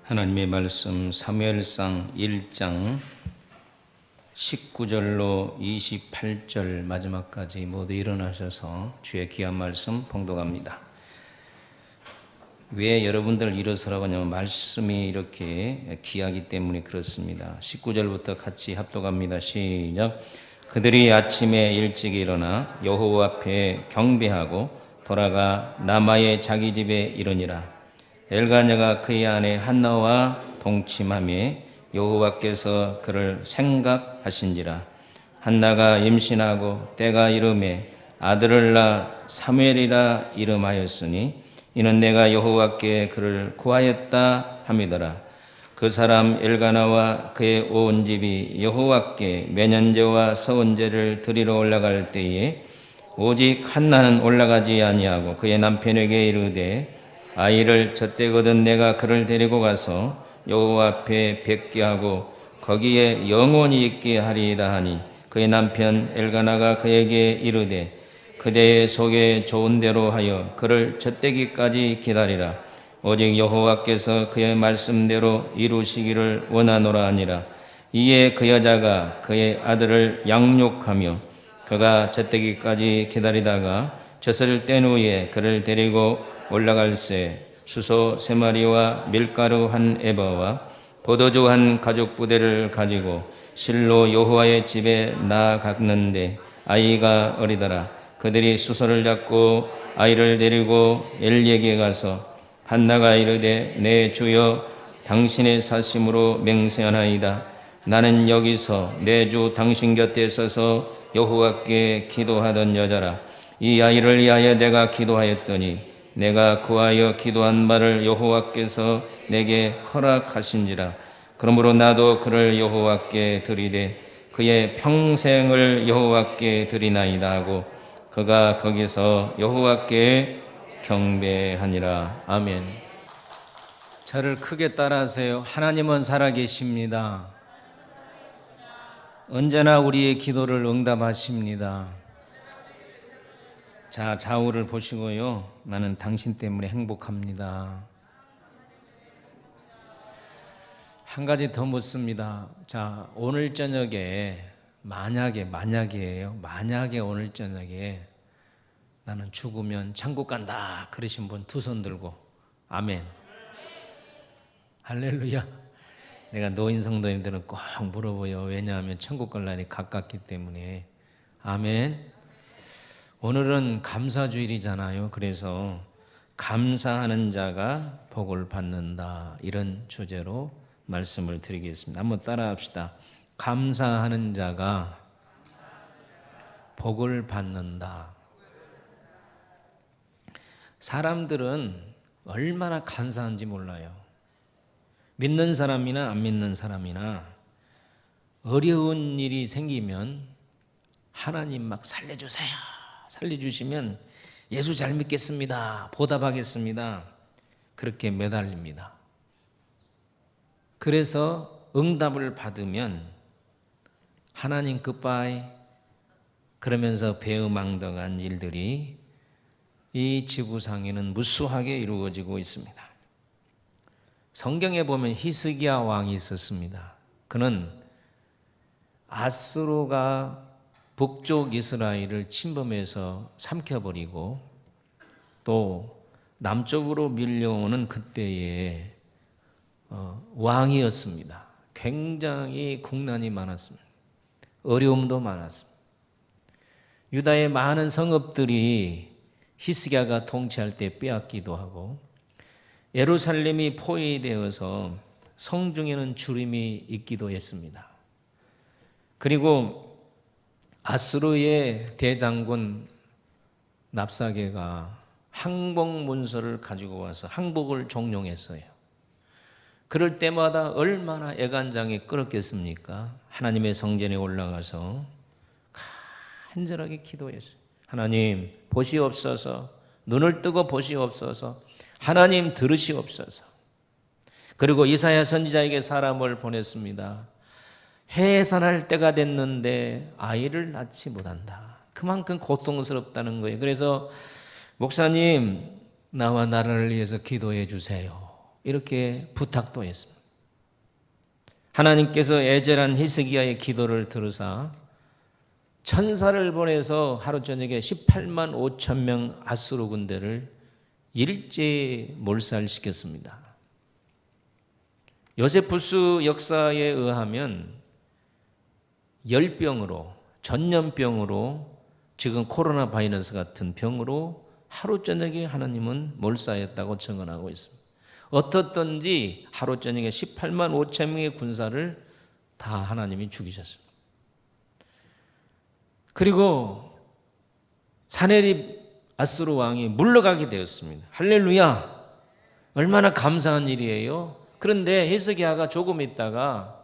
하나님의 말씀 사무엘상 1장 19절로 28절 마지막까지 모두 일어나셔서 주의 귀한 말씀 봉독합니다. 왜 여러분들 일어서라고 하냐면 말씀이 이렇게 귀하기 때문에 그렇습니다. 19절부터 같이 합독합니다. 시작. 그들이 아침에 일찍 일어나 여호와 앞에 경배하고 돌아가 라마의 자기 집에 이르니라. 엘가냐가 그의 아내 한나와 동침하며 여호와께서 그를 생각하신지라. 한나가 임신하고 때가 이르매 아들을 낳아 사무엘이라 이름하였으니 이는 내가 여호와께 그를 구하였다 함이더라. 그 사람 엘가나와 그의 온 집이 여호와께 매년제와 서은제를 드리러 올라갈 때에 오직 한나는 올라가지 아니하고 그의 남편에게 이르되 아이를 젖대거든 내가 그를 데리고 가서 여호와 앞에 뵙게 하고 거기에 영원히 있게 하리이다 하니 그의 남편 엘가나가 그에게 이르되 그대의 속에 좋은 대로 하여 그를 젖대기까지 기다리라. 오직 여호와께서 그의 말씀대로 이루시기를 원하노라 하니라. 이에 그 여자가 그의 아들을 양육하며 그가 젖대기까지 기다리다가 젖을 뗀 후에 그를 데리고 올라갈새 수소 3마리와 밀가루 1에바와 포도주 1가죽부대를 가지고 실로 여호와의 집에 나아갔는데 아이가 어리더라. 그들이 수소를 잡고 아이를 데리고 엘리에게 가서 한나가 이르되 내 주여 당신의 사심으로 맹세하나이다. 나는 여기서 내 주 당신 곁에 서서 여호와께 기도하던 여자라. 이 아이를 위하여 내가 기도하였더니 내가 구하여 기도한 바를 여호와께서 내게 허락하신지라. 그러므로 나도 그를 여호와께 드리되 그의 평생을 여호와께 드리나이다 하고 그가 거기서 여호와께 경배하니라. 아멘. 저를 크게 따라하세요. 하나님은 살아계십니다. 언제나 우리의 기도를 응답하십니다. 자, 좌우를 보시고요. 나는 당신 때문에 행복합니다. 한 가지 더 묻습니다. 자, 오늘 저녁에 만약이에요. 만약에 오늘 저녁에 나는 죽으면 천국 간다 그러신 분 두 손 들고 아멘. 할렐루야. 내가 노인 성도님들은 꼭 물어봐요. 왜냐하면 천국 갈 날이 가깝기 때문에. 아멘. 오늘은 감사주일이잖아요. 그래서 감사하는 자가 복을 받는다 이런 주제로 말씀을 드리겠습니다. 한번 따라합시다. 감사하는 자가 복을 받는다. 사람들은 얼마나 감사한지 몰라요. 믿는 사람이나 안 믿는 사람이나 어려운 일이 생기면 하나님 막 살려주시면 예수 잘 믿겠습니다. 보답하겠습니다. 그렇게 매달립니다. 그래서 응답을 받으면 하나님 굿바이 그러면서 배은망덕한 일들이 이 지구상에는 무수하게 이루어지고 있습니다. 성경에 보면 히스기야 왕이 있었습니다. 그는 아수르가 북쪽 이스라엘을 침범해서 삼켜버리고 또 남쪽으로 밀려오는 그때의 왕이었습니다. 굉장히 국난이 많았습니다. 어려움도 많았습니다. 유다의 많은 성읍들이 히스기야가 통치할 때 빼앗기도 하고 예루살렘이 포위되어서 성중에는 주림이 있기도 했습니다. 그리고 아수르의 대장군 납사게가 항복 문서를 가지고 와서 항복을 종용했어요. 그럴 때마다 얼마나 애간장이 끓었겠습니까? 하나님의 성전에 올라가서 간절하게 기도했어요. 하나님 보시옵소서. 눈을 뜨고 보시옵소서. 하나님 들으시옵소서. 그리고 이사야 선지자에게 사람을 보냈습니다. 해산할 때가 됐는데 아이를 낳지 못한다. 그만큼 고통스럽다는 거예요. 그래서 목사님 나와 나라를 위해서 기도해 주세요. 이렇게 부탁도 했습니다. 하나님께서 애절한 히스기야의 기도를 들으사 천사를 보내서 하루 저녁에 18만 5천 명 아수르 군대를 일제히 몰살시켰습니다. 요세푸스 역사에 의하면 열병으로, 전염병으로, 지금 코로나 바이러스 같은 병으로 하루 저녁에 하나님은 몰살했다고 증언하고 있습니다. 어떻든지 하루 저녁에 18만 5천 명의 군사를 다 하나님이 죽이셨습니다. 그리고 사네립 아수르 왕이 물러가게 되었습니다. 할렐루야! 얼마나 감사한 일이에요. 그런데 히스기야가 조금 있다가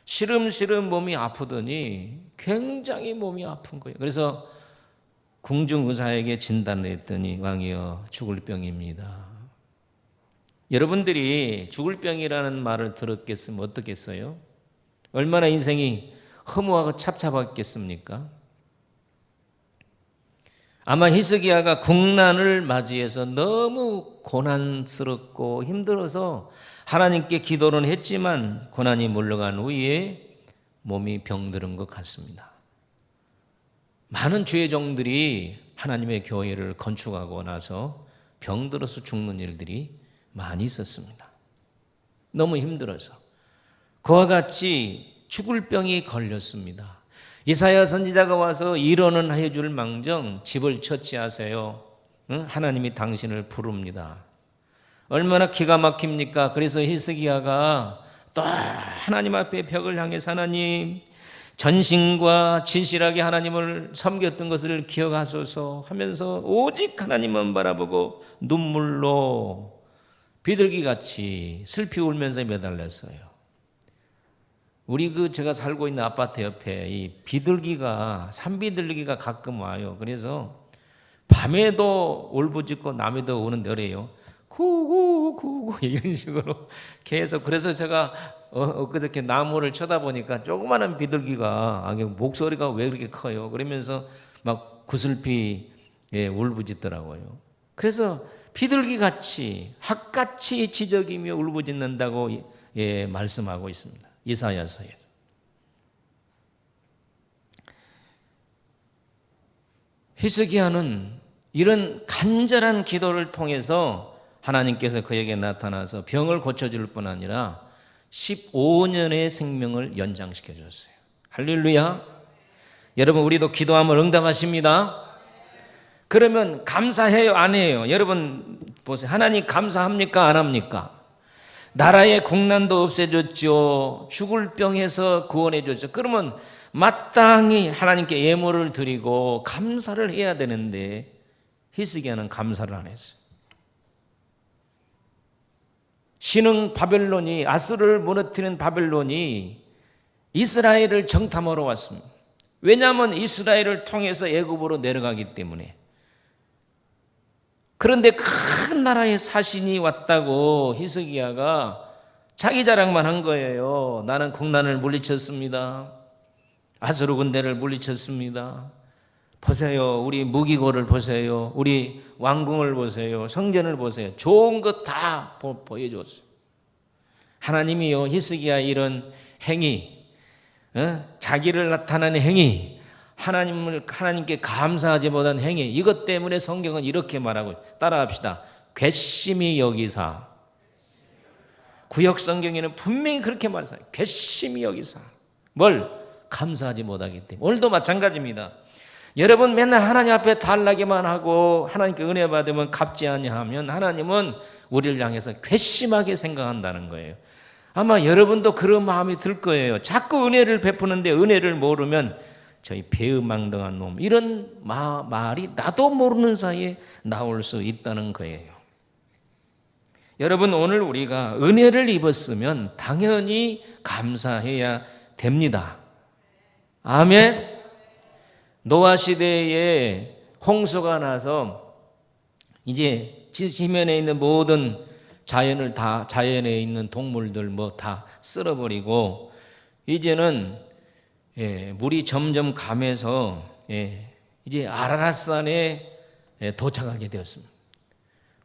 시름시름 몸이 아프더니 굉장히 몸이 아픈 거예요. 그래서 궁중의사에게 진단을 했더니 왕이여 죽을 병입니다. 여러분들이 죽을 병이라는 말을 들었겠으면 어떻겠어요? 얼마나 인생이 허무하고 찹찹했겠습니까? 아마 히스기야가 국난을 맞이해서 너무 고난스럽고 힘들어서 하나님께 기도는 했지만 고난이 물러간 후에 몸이 병들은 것 같습니다. 많은 주의 종들이 하나님의 교회를 건축하고 나서 병들어서 죽는 일들이 많이 있었습니다. 너무 힘들어서. 그와 같이 죽을 병이 걸렸습니다. 이사야 선지자가 와서 일언은 해줄 망정 집을 처치하세요. 하나님이 당신을 부릅니다. 얼마나 기가 막힙니까? 그래서 히스기야가 또 하나님 앞에 벽을 향해서 하나님 전신과 진실하게 하나님을 섬겼던 것을 기억하소서 하면서 오직 하나님만 바라보고 눈물로 비둘기같이 슬피 울면서 매달렸어요. 우리 제가 살고 있는 아파트 옆에 이 비둘기가, 산비둘기가 가끔 와요. 그래서 밤에도 울부짖고 낮에도 우는 노래요. 구구구구 이런 식으로 계속. 그래서 제가 엊그저께 나무를 쳐다보니까 조그마한 비둘기가 목소리가 왜 그렇게 커요? 그러면서 막 구슬피 울부짖더라고요. 그래서 비둘기같이 학같이 지저귀며 울부짖는다고 말씀하고 있습니다. 이사야서에서. 히스기야는 이런 간절한 기도를 통해서 하나님께서 그에게 나타나서 병을 고쳐줄 뿐 아니라 15년의 생명을 연장시켜 줬어요. 할렐루야. 여러분, 우리도 기도하면 응답하십니다. 그러면 감사해요, 안 해요? 여러분 보세요. 하나님 감사합니까, 안 합니까? 나라의 국난도 없애줬죠. 죽을 병에서 구원해 줬죠. 그러면 마땅히 하나님께 예물을 드리고 감사를 해야 되는데 히스기야는 감사를 안 했어요. 신흥 바벨론이, 아수르를 무너뜨린 바벨론이 이스라엘을 정탐하러 왔습니다. 왜냐하면 이스라엘을 통해서 애굽으로 내려가기 때문에. 그런데 큰 나라의 사신이 왔다고 히스기야가 자기 자랑만 한 거예요. 나는 국난을 물리쳤습니다. 아수르 군대를 물리쳤습니다. 보세요. 우리 무기고를 보세요. 우리 왕궁을 보세요. 성전을 보세요. 좋은 것 다 보여줬어요. 하나님이요, 히스기야 이런 행위, 자기를 나타내는 행위, 하나님께 감사하지 못한 행위, 이것 때문에 성경은 이렇게 말하고, 따라합시다. 괘씸히 여기사. 구역 성경에는 분명히 그렇게 말했어요. 괘씸히 여기사. 뭘? 감사하지 못하기 때문에. 오늘도 마찬가지입니다. 여러분 맨날 하나님 앞에 달라기만 하고 하나님께 은혜 받으면 갚지 아니하면 하나님은 우리를 향해서 괘씸하게 생각한다는 거예요. 아마 여러분도 그런 마음이 들 거예요. 자꾸 은혜를 베푸는데 은혜를 모르면 저희 배은망덕한 놈, 이런 말이 나도 모르는 사이에 나올 수 있다는 거예요. 여러분, 오늘 우리가 은혜를 입었으면 당연히 감사해야 됩니다. 아멘. 노아 시대에 홍수가 나서 이제 지면에 있는 모든 자연에 있는 동물들 다 쓸어버리고 이제는 물이 점점 감해서 이제 아라랏산에 도착하게 되었습니다.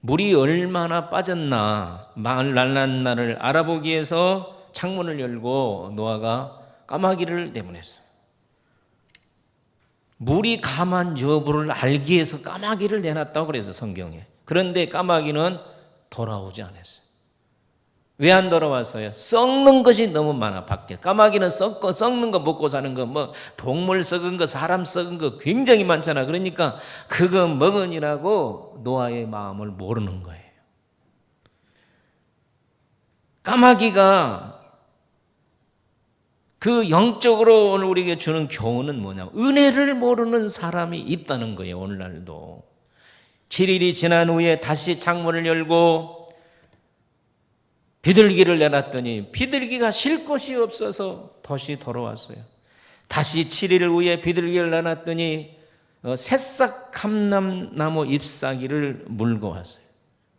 물이 얼마나 빠졌나 마을 날난 날을 알아보기 위해서 창문을 열고 노아가 까마귀를 내보냈어요. 물이 감한 여부를 알기 위해서 까마귀를 내놨다고 그래서 성경에. 그런데 까마귀는 돌아오지 않았어요. 왜 안 돌아왔어요? 썩는 것이 너무 많아. 밖에 까마귀는 썩는 거 먹고 사는 거, 뭐 동물 썩은 거, 사람 썩은 거 굉장히 많잖아. 그러니까 그거 먹으니라고 노아의 마음을 모르는 거예요. 까마귀가 그 영적으로 오늘 우리에게 주는 교훈은 뭐냐면 은혜를 모르는 사람이 있다는 거예요. 오늘날도 7일이 지난 후에 다시 창문을 열고 비둘기를 내놨더니 비둘기가 쉴 곳이 없어서 다시 돌아왔어요. 다시 7일 후에 비둘기를 내놨더니 새싹 감람나무 잎사귀를 물고 왔어요.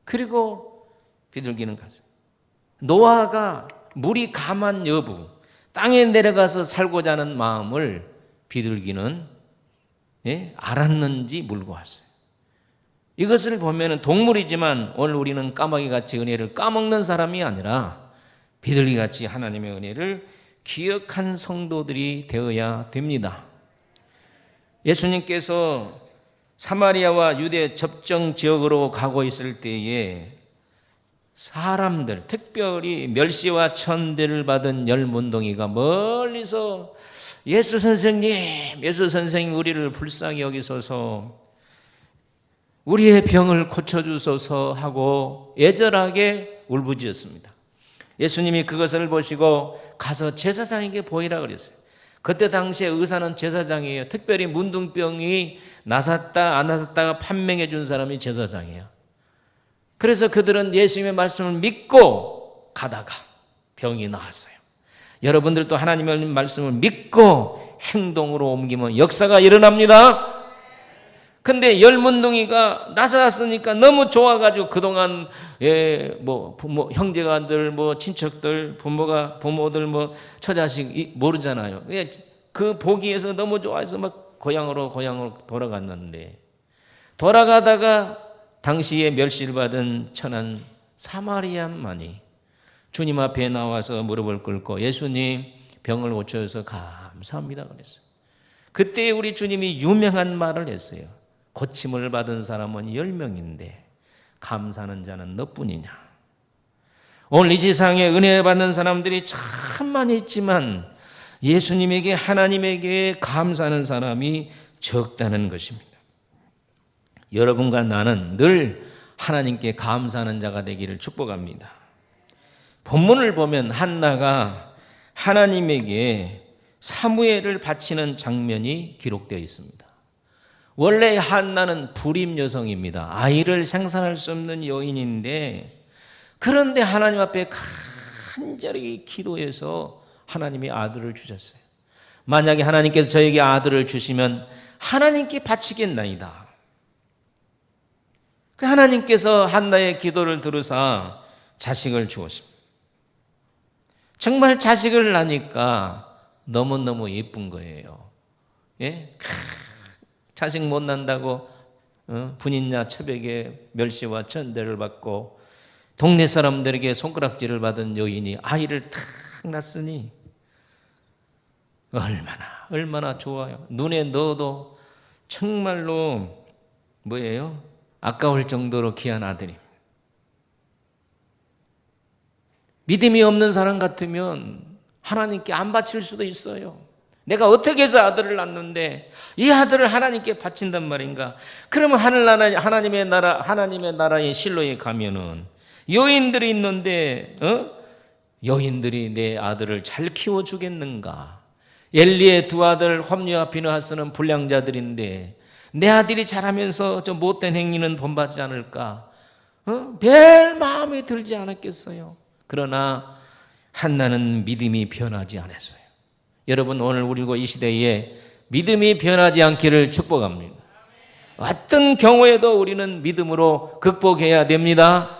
그리고 비둘기는 갔어요. 노아가 물이 감한 여부, 땅에 내려가서 살고자 하는 마음을 비둘기는 알았는지 물고 왔어요. 이것을 보면 동물이지만 오늘 우리는 까마귀같이 은혜를 까먹는 사람이 아니라 비둘기같이 하나님의 은혜를 기억한 성도들이 되어야 됩니다. 예수님께서 사마리아와 유대 접경 지역으로 가고 있을 때에 사람들, 특별히 멸시와 천대를 받은 열문동이가 멀리서 예수 선생님 우리를 불쌍히 여기소서, 우리의 병을 고쳐주소서 하고 애절하게 울부짖었습니다. 예수님이 그것을 보시고 가서 제사장에게 보이라 그랬어요. 그때 당시에 의사는 제사장이에요. 특별히 문둥병이 나섰다 안 나섰다가 판명해 준 사람이 제사장이에요. 그래서 그들은 예수님의 말씀을 믿고 가다가 병이 나았어요. 여러분들도 하나님의 말씀을 믿고 행동으로 옮기면 역사가 일어납니다. 근데 열문둥이가 나섰으니까 너무 좋아가지고 그동안 부모, 형제가들, 친척들, 부모들, 처자식 모르잖아요. 그 보기에서 너무 좋아해서 막 고향으로 돌아갔는데, 돌아가다가 당시에 멸시를 받은 천한 사마리아만이 주님 앞에 나와서 무릎을 꿇고 예수님 병을 고쳐서 감사합니다 그랬어요. 그때 우리 주님이 유명한 말을 했어요. 고침을 받은 사람은 10명인데 감사하는 자는 너뿐이냐. 오늘 이 세상에 은혜 받는 사람들이 참 많이 있지만 예수님에게, 하나님에게 감사하는 사람이 적다는 것입니다. 여러분과 나는 늘 하나님께 감사하는 자가 되기를 축복합니다. 본문을 보면 한나가 하나님에게 사무엘을 바치는 장면이 기록되어 있습니다. 원래 한나는 불임 여성입니다. 아이를 생산할 수 없는 여인인데, 그런데 하나님 앞에 간절히 기도해서 하나님이 아들을 주셨어요. 만약에 하나님께서 저에게 아들을 주시면 하나님께 바치겠나이다. 그 하나님께서 한나의 기도를 들으사 자식을 주었습니다. 정말 자식을 낳으니까 너무너무 예쁜 거예요. 예? 자식 못 난다고 분인냐 처백에 멸시와 천대를 받고 동네 사람들에게 손가락질을 받은 여인이 아이를 탁 낳았으니 얼마나 좋아요. 눈에 넣어도 정말로 아까울 정도로 귀한 아들입니다. 믿음이 없는 사람 같으면 하나님께 안 바칠 수도 있어요. 내가 어떻게 해서 아들을 낳는데 이 아들을 하나님께 바친단 말인가? 그러면 하나님의 나라의 실로에 가면은 여인들이 있는데 여인들이 내 아들을 잘 키워주겠는가? 엘리의 두 아들 홈리와 비느하스는 불량자들인데 내 아들이 자라면서 저 못된 행위는 본받지 않을까? 별 마음에 들지 않았겠어요. 그러나 한나는 믿음이 변하지 않았어요. 여러분, 오늘 우리고 이 시대에 믿음이 변하지 않기를 축복합니다. 어떤 경우에도 우리는 믿음으로 극복해야 됩니다.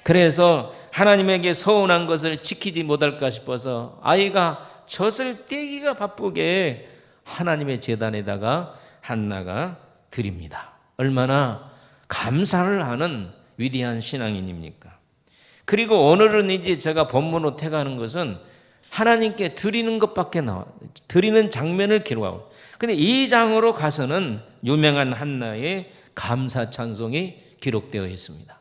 그래서 하나님에게 서운한 것을 지키지 못할까 싶어서 아이가 젖을 떼기가 바쁘게 하나님의 제단에다가 한나가 드립니다. 얼마나 감사를 하는 위대한 신앙인입니까? 그리고 오늘은 이제 제가 본문으로 택하는 것은 하나님께 드리는 것밖에 드리는 장면을 기록하고, 근데 이 장으로 가서는 유명한 한나의 감사 찬송이 기록되어 있습니다.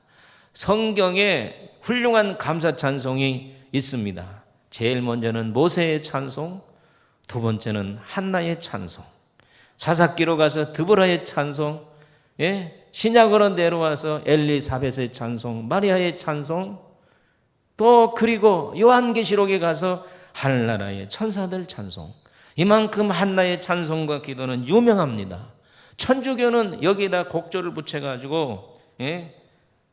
성경에 훌륭한 감사 찬송이 있습니다. 제일 먼저는 모세의 찬송, 두 번째는 한나의 찬송, 사사기로 가서 드보라의 찬송, 신약으로 내려와서 엘리사벳의 찬송, 마리아의 찬송, 또 그리고 요한계시록에 가서 하늘나라의 천사들 찬송. 이만큼 한나의 찬송과 기도는 유명합니다. 천주교는 여기다 곡조를 붙여가지고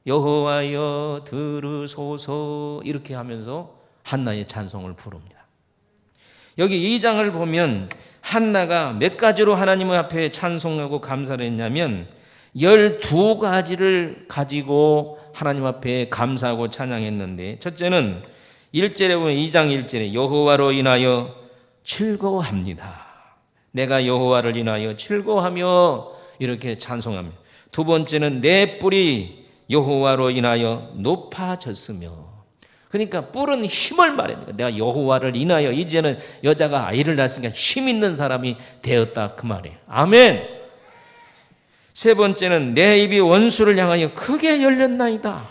여호와여 들으소서 이렇게 하면서 한나의 찬송을 부릅니다. 여기 2장을 보면 한나가 몇 가지로 하나님 앞에 찬송하고 감사를 했냐면 12가지를 가지고 하나님 앞에 감사하고 찬양했는데, 첫째는 1절에 보면 2장 1절에 여호와로 인하여 즐거워합니다. 내가 여호와를 인하여 즐거워하며 이렇게 찬송합니다. 두 번째는 내 뿔이 여호와로 인하여 높아졌으며, 그러니까 뿔은 힘을 말합니다. 내가 여호와를 인하여 이제는 여자가 아이를 낳았으니까 힘 있는 사람이 되었다, 그 말이에요. 아멘. 세 번째는 내 입이 원수를 향하여 크게 열렸나이다.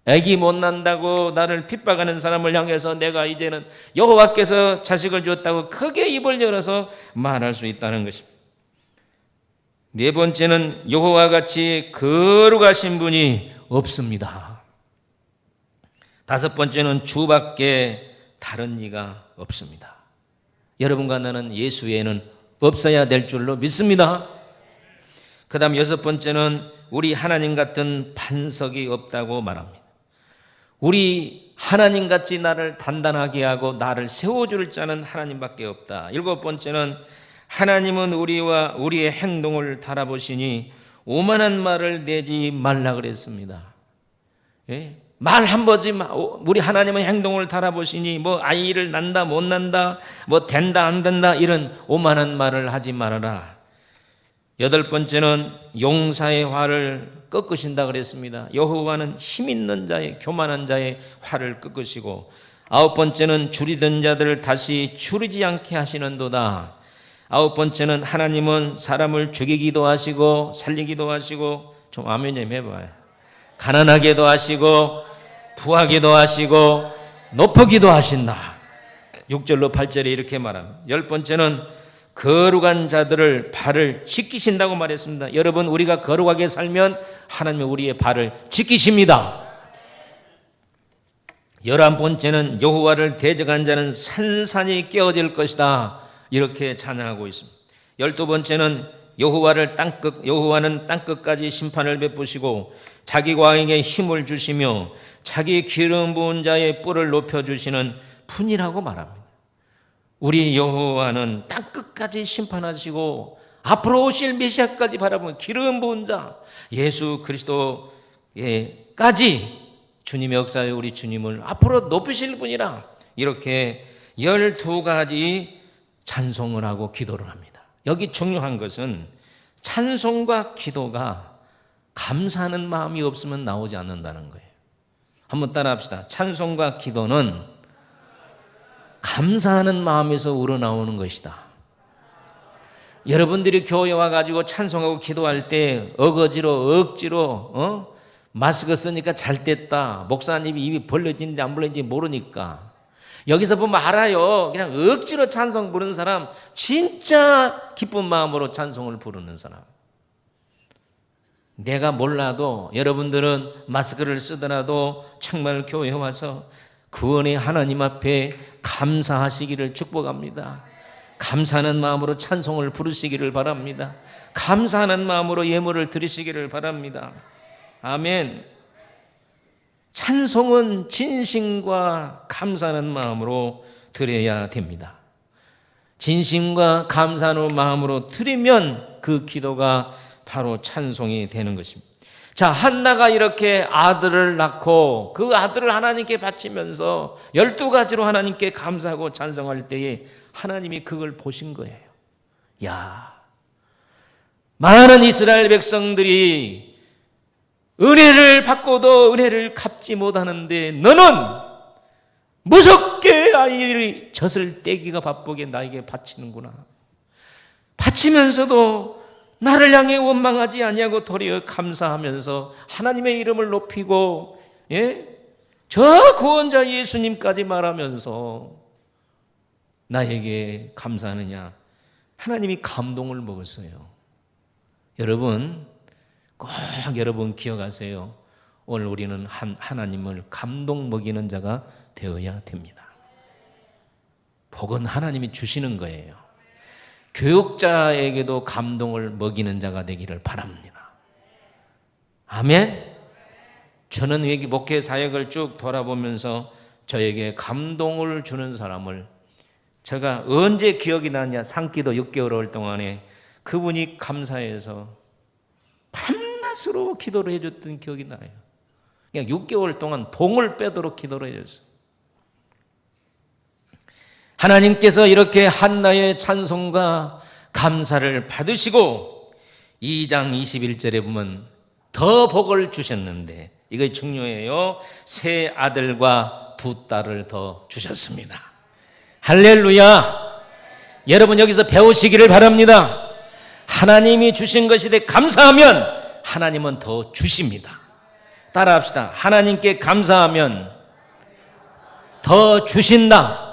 아기 못 난다고 나를 핍박하는 사람을 향해서 내가 이제는 여호와께서 자식을 줬다고 크게 입을 열어서 말할 수 있다는 것입니다. 네 번째는 여호와 같이 거룩하신 분이 없습니다. 다섯 번째는 주밖에 다른 이가 없습니다. 여러분과 나는 예수 외에는 없어야 될 줄로 믿습니다. 그 다음 여섯 번째는 우리 하나님 같은 반석이 없다고 말합니다. 우리 하나님같이 나를 단단하게 하고 나를 세워줄 자는 하나님밖에 없다. 일곱 번째는 하나님은 우리와 우리의 행동을 달아보시니 오만한 말을 내지 말라 그랬습니다. 말 한 번지 우리 하나님은 행동을 달아보시니 뭐 아이를 낳는다 못 낳는다 뭐 된다 안 된다 이런 오만한 말을 하지 말아라. 여덟 번째는 용사의 화를 꺾으신다 그랬습니다. 여호와는 힘 있는 자의 교만한 자의 화를 꺾으시고, 아홉 번째는 줄이던 자들을 다시 줄이지 않게 하시는도다. 아홉 번째는 하나님은 사람을 죽이기도 하시고 살리기도 하시고, 좀 아멘 좀 해봐요. 가난하게도 하시고 부하기도 하시고 높이기도 하신다. 6절로 8절에 이렇게 말합니다. 열 번째는 거룩한 자들을 발을 지키신다고 말했습니다. 여러분, 우리가 거룩하게 살면 하나님은 우리의 발을 지키십니다. 11번째는 여호와를 대적한 자는 산산이 깨어질 것이다, 이렇게 찬양하고 있습니다. 12번째는 여호와는 땅끝까지 심판을 베푸시고 자기 왕에게 힘을 주시며 자기 기름 부은 자의 뿔을 높여주시는 분이라고 말합니다. 우리 여호와는 땅끝까지 심판하시고 앞으로 오실 메시아까지 바라보는 기름 부은 자 예수 그리스도까지 주님의 역사에 우리 주님을 앞으로 높이실 분이라, 이렇게 12가지 찬송을 하고 기도를 합니다. 여기 중요한 것은 찬송과 기도가 감사하는 마음이 없으면 나오지 않는다는 거예요. 한번 따라합시다. 찬송과 기도는 감사하는 마음에서 우러나오는 것이다. 여러분들이 교회 와가지고 찬송하고 기도할 때 억지로 마스크 쓰니까 잘 됐다, 목사님이 입이 벌려지는지 안 벌려지는지 모르니까, 여기서 보면 알아요. 그냥 억지로 찬송 부르는 사람, 진짜 기쁜 마음으로 찬송을 부르는 사람. 내가 몰라도 여러분들은 마스크를 쓰더라도 정말 교회에 와서 구원의 하나님 앞에 감사하시기를 축복합니다. 감사하는 마음으로 찬송을 부르시기를 바랍니다. 감사하는 마음으로 예물을 드리시기를 바랍니다. 아멘. 찬송은 진심과 감사하는 마음으로 드려야 됩니다. 진심과 감사하는 마음으로 드리면 그 기도가 바로 찬송이 되는 것입니다. 자, 한나가 이렇게 아들을 낳고 그 아들을 하나님께 바치면서 12가지로 하나님께 감사하고 찬송할 때에 하나님이 그걸 보신 거예요. 야, 많은 이스라엘 백성들이 은혜를 받고도 은혜를 갚지 못하는데 너는 무섭게 아이의 젖을 떼기가 바쁘게 나에게 바치는구나. 바치면서도 나를 향해 원망하지 아니하고 도리어 감사하면서 하나님의 이름을 높이고 저 구원자 예수님까지 말하면서 나에게 감사하느냐. 하나님이 감동을 먹었어요. 여러분 꼭 여러분 기억하세요. 오늘 우리는 하나님을 감동 먹이는 자가 되어야 됩니다. 복은 하나님이 주시는 거예요. 교육자에게도 감동을 먹이는 자가 되기를 바랍니다. 아멘. 저는 여기 목회 사역을 쭉 돌아보면서 저에게 감동을 주는 사람을 제가 언제 기억이 나냐, 산기도 6개월 동안에 그분이 감사해서 밤낮으로 기도를 해줬던 기억이 나요. 그냥 6개월 동안 봉을 빼도록 기도를 해줬어요. 하나님께서 이렇게 한나의 찬송과 감사를 받으시고 2장 21절에 보면 더 복을 주셨는데 이거 중요해요. 세 아들과 두 딸을 더 주셨습니다. 할렐루야. 여러분 여기서 배우시기를 바랍니다. 하나님이 주신 것에 대해 감사하면 하나님은 더 주십니다. 따라합시다. 하나님께 감사하면 더 주신다.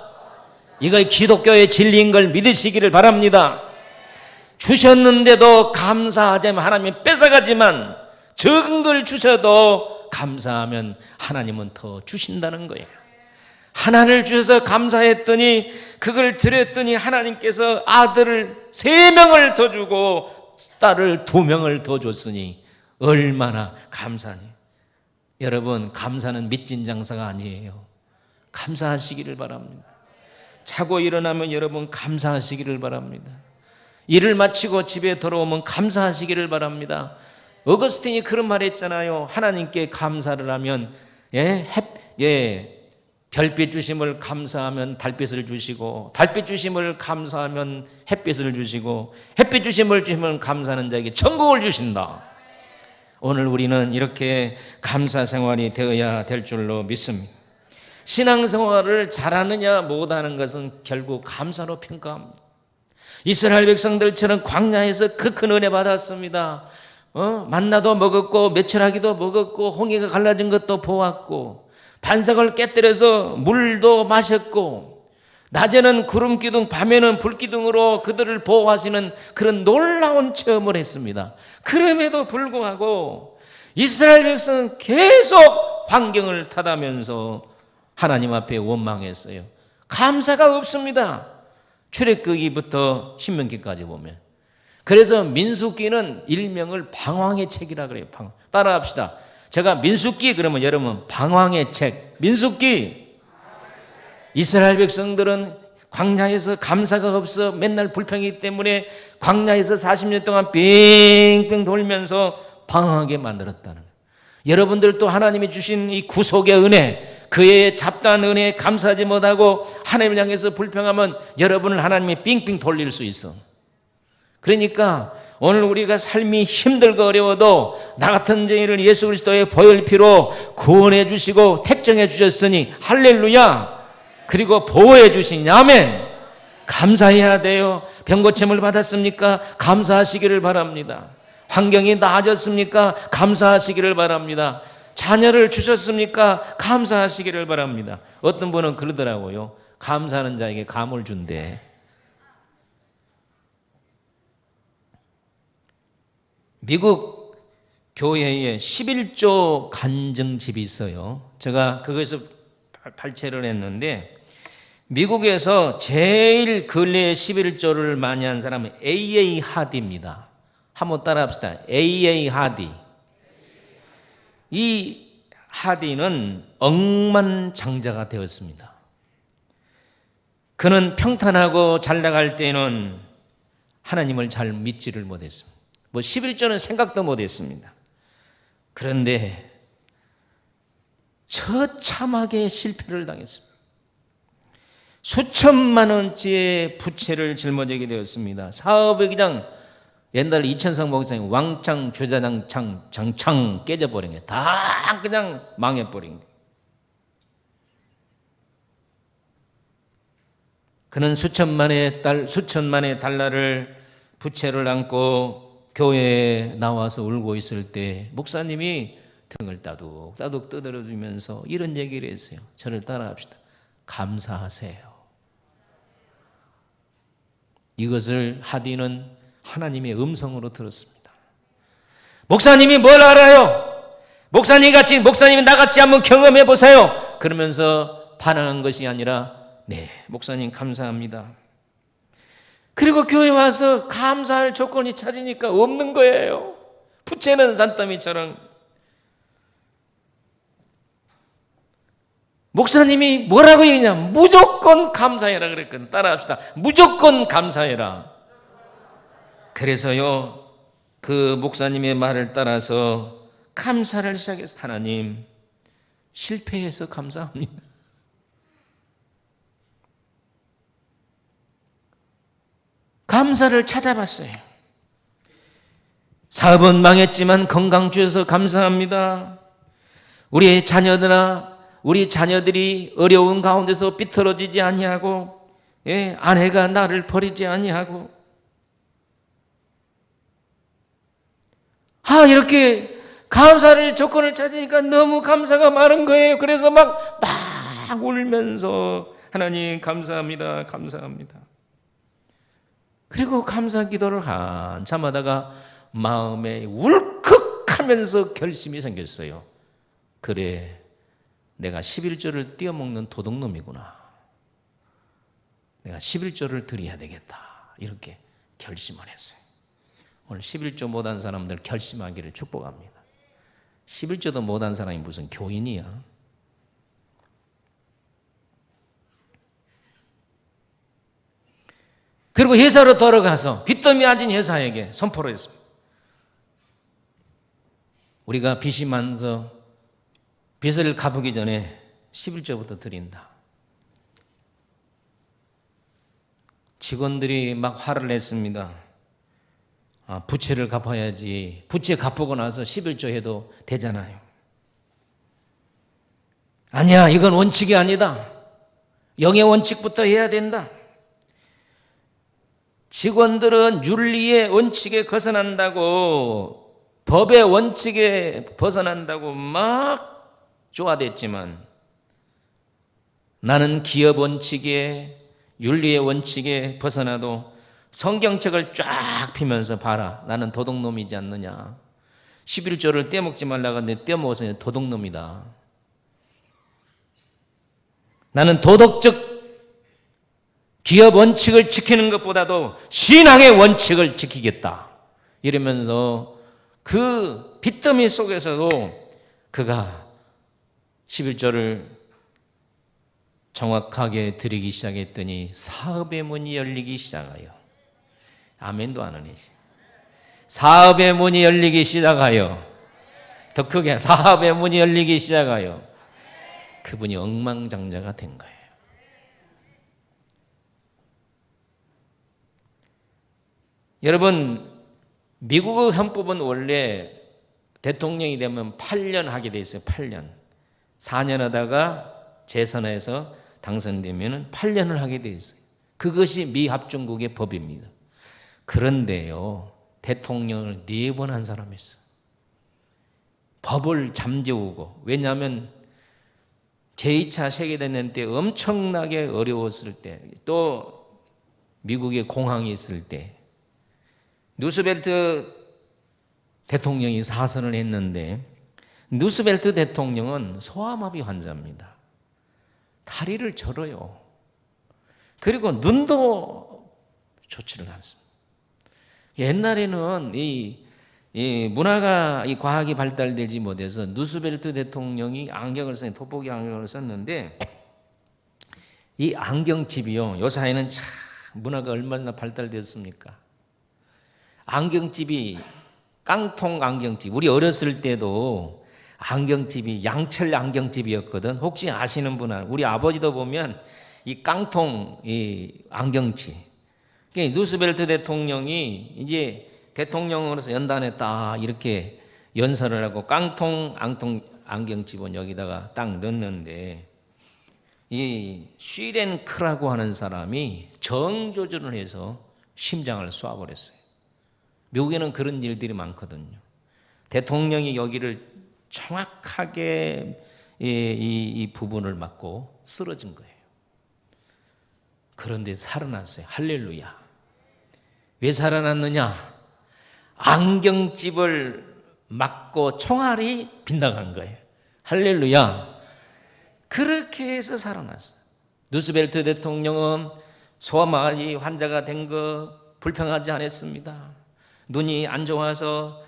이거 기독교의 진리인 걸 믿으시기를 바랍니다. 주셨는데도 감사하자면 하나님이 뺏어가지만 적은 걸 주셔도 감사하면 하나님은 더 주신다는 거예요. 하나를 주셔서 감사했더니 그걸 드렸더니 하나님께서 아들을 3명을 더 주고 딸을 2명을 더 줬으니 얼마나 감사하니. 여러분 감사는 밑진 장사가 아니에요. 감사하시기를 바랍니다. 자고 일어나면 여러분 감사하시기를 바랍니다. 일을 마치고 집에 돌아오면 감사하시기를 바랍니다. 어거스틴이 그런 말 했잖아요. 하나님께 감사를 하면 별빛 주심을 감사하면 달빛을 주시고 달빛 주심을 감사하면 햇빛을 주시고 햇빛 주심을 감사하는 자에게 천국을 주신다. 오늘 우리는 이렇게 감사 생활이 되어야 될 줄로 믿습니다. 신앙생활을 잘하느냐 못하는 것은 결국 감사로 평가합니다. 이스라엘 백성들처럼 광야에서 그 큰 은혜 받았습니다. 만나도 먹었고 메추라기도 먹었고 홍해가 갈라진 것도 보았고 반석을 깨뜨려서 물도 마셨고 낮에는 구름기둥 밤에는 불기둥으로 그들을 보호하시는 그런 놀라운 체험을 했습니다. 그럼에도 불구하고 이스라엘 백성은 계속 환경을 탓하면서 하나님 앞에 원망했어요. 감사가 없습니다. 출애굽기부터 신명기까지 보면. 그래서 민수기는 일명을 방황의 책이라 그래요. 따라합시다. 제가 민수기 그러면 여러분 방황의 책. 민수기. 이스라엘 백성들은 광야에서 감사가 없어 맨날 불평이기 때문에 광야에서 40년 동안 빙빙 돌면서 방황하게 만들었다는 거예요. 여러분들도 하나님이 주신 이 구속의 은혜, 그의 잡다한 은혜에 감사하지 못하고 하나님을 향해서 불평하면 여러분을 하나님이 빙빙 돌릴 수 있어. 그러니까 오늘 우리가 삶이 힘들고 어려워도 나 같은 죄인을 예수 그리스도의 보혈 피로 구원해 주시고 택정해 주셨으니 할렐루야. 그리고 보호해 주시니 아멘. 감사해야 돼요. 병고침을 받았습니까? 감사하시기를 바랍니다. 환경이 나아졌습니까? 감사하시기를 바랍니다. 자녀를 주셨습니까? 감사하시기를 바랍니다. 어떤 분은 그러더라고요. 감사하는 자에게 감을 준대. 미국 교회에 11조 간증집이 있어요. 제가 그것에서 발췌를 했는데 미국에서 제일 근래에 11조를 많이 한 사람은 A.A. 하디입니다. 한번 따라합시다. A.A. 하디. 이 하디는 억만장자가 되었습니다. 그는 평탄하고 잘 나갈 때는 하나님을 잘 믿지를 못했습니다. 11조는 생각도 못했습니다. 그런데 처참하게 실패를 당했습니다. 수천만 원짜리 부채를 짊어지게 되었습니다. 사업의 그냥 옛날 이천성 목사님 왕창 주자장창 장창 깨져버린 게 다 그냥 망해버린 게. 그는 수천만의 달러를 부채를 안고 교회에 나와서 울고 있을 때 목사님이 등을 따둑따둑 두드려주면서 이런 얘기를 했어요. 저를 따라합시다. 감사하세요. 이것을 하디는 하나님의 음성으로 들었습니다. 목사님이 뭘 알아요? 목사님이 나같이 한번 경험해 보세요. 그러면서 반항한 것이 아니라 네, 목사님 감사합니다. 그리고 교회 와서 감사할 조건이 찾으니까 없는 거예요. 부채는 산더미처럼. 목사님이 뭐라고 얘기냐? 무조건 감사해라 그랬거든. 따라합시다. 무조건 감사해라. 그래서요, 그 목사님의 말을 따라서 감사를 시작했어요. 하나님, 실패해서 감사합니다. 감사를 찾아봤어요. 사업은 망했지만 건강 주셔서 감사합니다. 우리 자녀들이 어려운 가운데서 삐뚤어지지 아니하고, 아내가 나를 버리지 아니하고, 이렇게 감사를 조건을 찾으니까 너무 감사가 많은 거예요. 그래서 막 울면서 하나님 감사합니다, 감사합니다. 그리고 감사 기도를 한참 하다가 마음에 울컥하면서 결심이 생겼어요. 그래, 내가 11조를 띄어먹는 도둑놈이구나. 내가 11조를 드려야 되겠다. 이렇게 결심을 했어요. 오늘 11조 못한 사람들 결심하기를 축복합니다. 11조도 못한 사람이 무슨 교인이야. 그리고 회사로 돌아가서 빚더미 앉은 회사에게 선포를 했습니다. 우리가 빚이 많아서 빚을 갚기 전에 11조부터 드린다. 직원들이 막 화를 냈습니다. 부채를 갚아야지. 부채 갚고 나서 11조 해도 되잖아요. 아니야, 이건 원칙이 아니다. 영의 원칙부터 해야 된다. 직원들은 윤리의 원칙에 벗어난다고, 법의 원칙에 벗어난다고 막 쪼아댔지만 나는 기업 원칙에, 윤리의 원칙에 벗어나도 성경책을 쫙 피면서 봐라. 나는 도둑놈이지 않느냐. 11조를 떼먹지 말라고 하는데 떼먹어서 도둑놈이다. 나는 도덕적 기업 원칙을 지키는 것보다도 신앙의 원칙을 지키겠다. 이러면서 그 빚더미 속에서도 그가 11조를 정확하게 드리기 시작했더니 사업의 문이 열리기 시작해요. 아멘도 안 하니지. 사업의 문이 열리기 시작해요. 더 크게 사업의 문이 열리기 시작해요. 그분이 억만장자가 된 거예요. 여러분, 미국의 헌법은 원래 대통령이 되면 8년 하게 돼 있어요. 8년. 4년 하다가 재선해서 당선되면 8년을 하게 돼 있어요. 그것이 미 합중국의 법입니다. 그런데요, 대통령을 4번 한 사람이 있어요. 법을 잠재우고. 왜냐하면 제2차 세계대전 때 엄청나게 어려웠을 때, 또 미국에 공황이 있을 때 누스벨트 대통령이 사선을 했는데, 누스벨트 대통령은 소아마비 환자입니다. 다리를 절어요. 그리고 눈도 좋지를 않습니다. 옛날에는 이 문화가, 이 과학이 발달되지 못해서 누스벨트 대통령이 안경을 써요. 돋보기 안경을 썼는데, 이 안경집이요, 요 사이는 참 문화가 얼마나 발달되었습니까? 안경집이 깡통 안경집. 우리 어렸을 때도 안경집이 양철 안경집이었거든. 혹시 아시는 분은, 우리 아버지도 보면 이 깡통 이 안경집. 누스벨트 대통령이 이제 대통령으로서 연단에 딱 이렇게 연설을 하고 깡통 안경집은 여기다가 딱 넣는데 이 쉬렌크라고 하는 사람이 정조준을 해서 심장을 쏴버렸어요. 미국에는 그런 일들이 많거든요. 대통령이 여기를 정확하게 이 부분을 맞고 쓰러진 거예요. 그런데 살아났어요. 할렐루야. 왜 살아났느냐? 안경집을 맞고 총알이 빗나간 거예요. 할렐루야. 그렇게 해서 살아났어요. 루스벨트 대통령은 소아마비 환자가 된 거 불평하지 않았습니다. 눈이 안 좋아서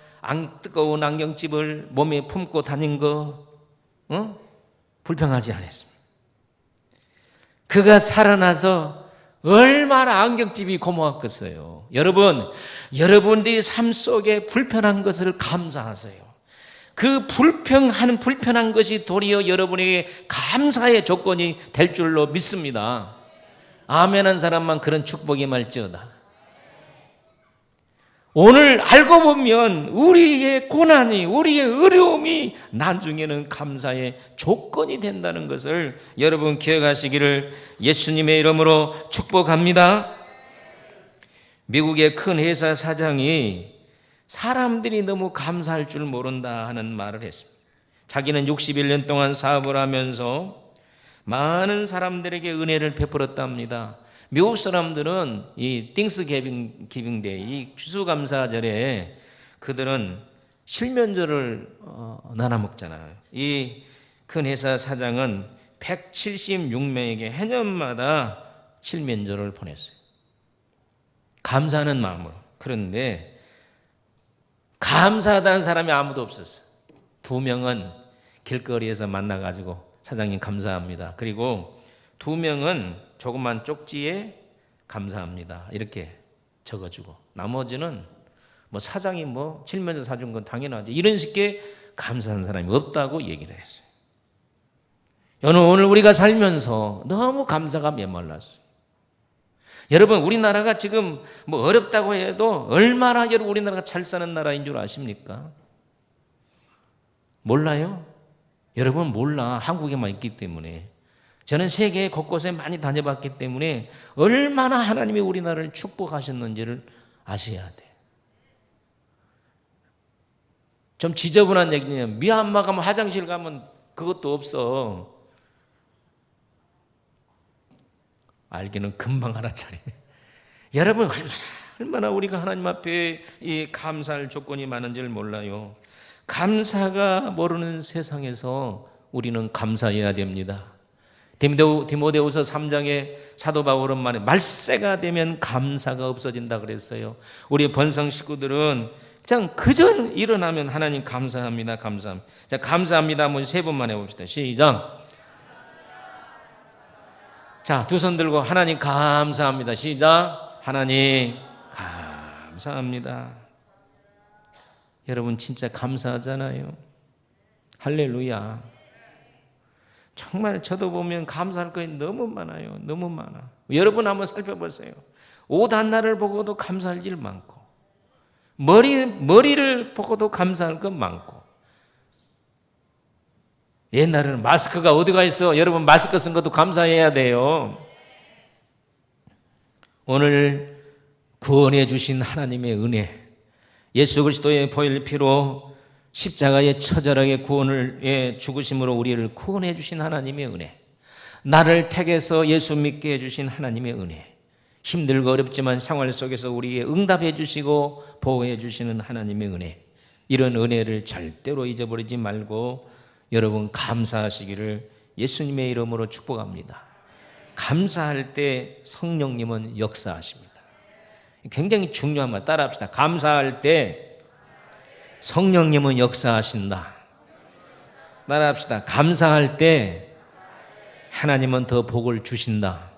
뜨거운 안경집을 몸에 품고 다닌 거 불평하지 않았습니다. 그가 살아나서 얼마나 안경집이 고마웠겠어요. 여러분, 여러분들이 삶 속에 불편한 것을 감사하세요. 그 불편한 것이 도리어 여러분에게 감사의 조건이 될 줄로 믿습니다. 아멘한 사람만 그런 축복이 말지어다. 오늘 알고 보면 우리의 고난이, 우리의 어려움이 나중에는 감사의 조건이 된다는 것을 여러분 기억하시기를 예수님의 이름으로 축복합니다. 미국의 큰 회사 사장이 사람들이 너무 감사할 줄 모른다 하는 말을 했습니다. 자기는 61년 동안 사업을 하면서 많은 사람들에게 은혜를 베풀었답니다. 미국 사람들은 이 띵스 기빙 데이, 이 추수감사절에 그들은 실면조를 나눠 먹잖아요. 이 큰 회사 사장은 176명에게 해년마다 실면조를 보냈어요. 감사하는 마음으로. 그런데 감사하다는 사람이 아무도 없었어요. 2명은 길거리에서 만나가지고 사장님 감사합니다. 그리고 2명은 조그만 쪽지에 감사합니다 이렇게 적어주고, 나머지는 뭐 사장이 뭐 칠면조 사준 건 당연하지 이런 식의 감사한 사람이 없다고 얘기를 했어요. 오늘 우리가 살면서 너무 감사가 메말랐어요. 여러분, 우리나라가 지금 뭐 어렵다고 해도 얼마나 여러분 우리나라가 잘 사는 나라인 줄 아십니까? 몰라요? 여러분 몰라. 한국에만 있기 때문에. 저는 세계 곳곳에 많이 다녀봤기 때문에 얼마나 하나님이 우리나라를 축복하셨는지를 아셔야 돼요. 좀 지저분한 얘기냐, 미얀마 가면 화장실 가면 그것도 없어. 알기는 금방 알아차리네. 여러분 얼마나 우리가 하나님 앞에 이 감사할 조건이 많은지를 몰라요. 감사가 모르는 세상에서 우리는 감사해야 됩니다. 디모데후서 3장에 사도 바울은 말해 말세가 되면 감사가 없어진다 그랬어요. 우리 번성 식구들은 그냥 그저 일어나면 하나님 감사합니다. 감사합니다. 자, 감사합니다 한번 3번만 해봅시다. 시작. 자, 2손 들고 하나님 감사합니다. 시작. 하나님 감사합니다. 여러분 진짜 감사하잖아요. 할렐루야. 정말 저도 보면 감사할 것이 너무 많아요. 너무 많아. 여러분 한번 살펴보세요. 옷 하나를 보고도 감사할 일 많고, 머리를 보고도 감사할 것 많고. 옛날에는 마스크가 어디가 있어? 여러분 마스크 쓴 것도 감사해야 돼요. 오늘 구원해 주신 하나님의 은혜, 예수 그리스도의 보혈 피로 십자가의 처절하게 구원을 죽으심으로 우리를 구원해 주신 하나님의 은혜, 나를 택해서 예수 믿게 해주신 하나님의 은혜, 힘들고 어렵지만 생활 속에서 우리의 응답해 주시고 보호해 주시는 하나님의 은혜, 이런 은혜를 절대로 잊어버리지 말고 여러분 감사하시기를 예수님의 이름으로 축복합니다. 감사할 때 성령님은 역사하십니다. 굉장히 중요한 말 따라합시다. 감사할 때 성령님은 역사하신다. 따라합시다. 감사할 때 하나님은 더 복을 주신다.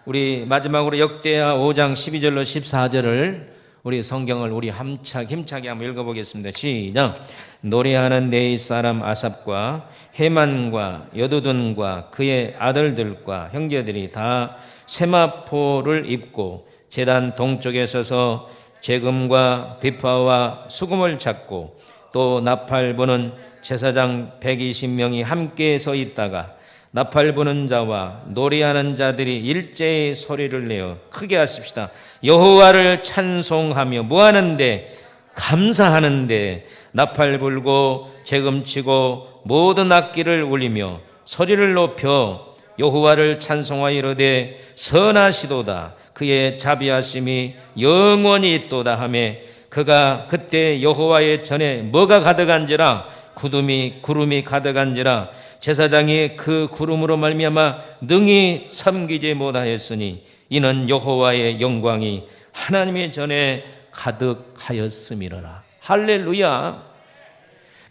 우리 마지막으로 역대하 5장 12절로 14절을 우리 성경을 우리 힘차게 한번 읽어보겠습니다. 시작. 노래하는 네 사람 아삽과 헤만과 여두둔과 그의 아들들과 형제들이 다 세마포를 입고 제단 동쪽에 서서 재금과 비파와 수금을 찾고 또 나팔 부는 제사장 120명이 함께 서 있다가 나팔 부는 자와 노래하는 자들이 일제히 소리를 내어 크게 하십시다. 여호와를 찬송하며 뭐하는데? 감사하는데 나팔 불고 재금 치고 모든 악기를 울리며 소리를 높여 여호와를 찬송하여 이르되 선하시도다. 그의 자비하심이 영원히 있도다 하매 그가 그때 여호와의 전에 뭐가 가득한지라? 구름이 가득한지라. 제사장이 그 구름으로 말미암아 능히 섬기지 못하였으니 이는 여호와의 영광이 하나님의 전에 가득하였음이로라. 할렐루야.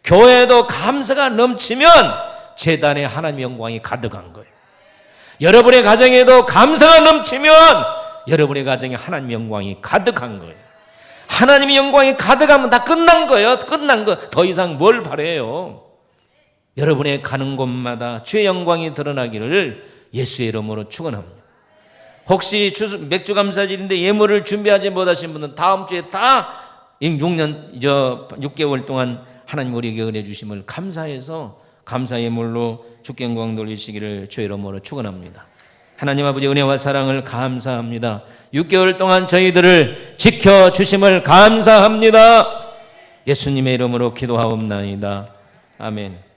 교회도 감사가 넘치면 제단에 하나님의 영광이 가득한 거예요. 여러분의 가정에도 감사가 넘치면 여러분의 가정에 하나님의 영광이 가득한 거예요. 하나님의 영광이 가득하면 다 끝난 거예요. 끝난 거. 더 이상 뭘 바라요? 여러분의 가는 곳마다 주의 영광이 드러나기를 예수의 이름으로 축원합니다. 혹시 맥주 감사절인데 예물을 준비하지 못하신 분은 다음 주에 다 6개월 동안 하나님 우리에게 은혜 주심을 감사해서 감사 예물로 주께 영광 돌리시기를 주의 이름으로 축원합니다. 하나님 아버지 은혜와 사랑을 감사합니다. 6개월 동안 저희들을 지켜주심을 감사합니다. 예수님의 이름으로 기도하옵나이다. 아멘.